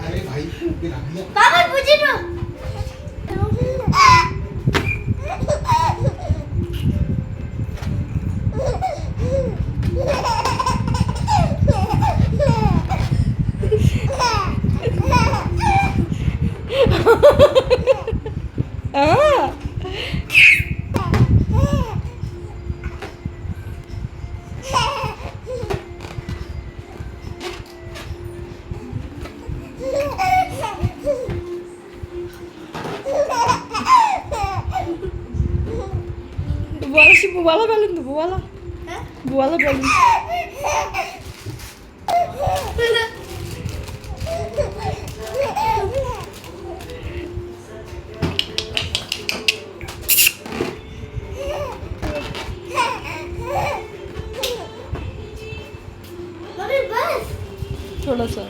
अरे भाई बाबा पूछी तो बुवाला शी बुवाला बोलून दे बुवाला बुवाला बोलून मम्मी बस थोड़ा सा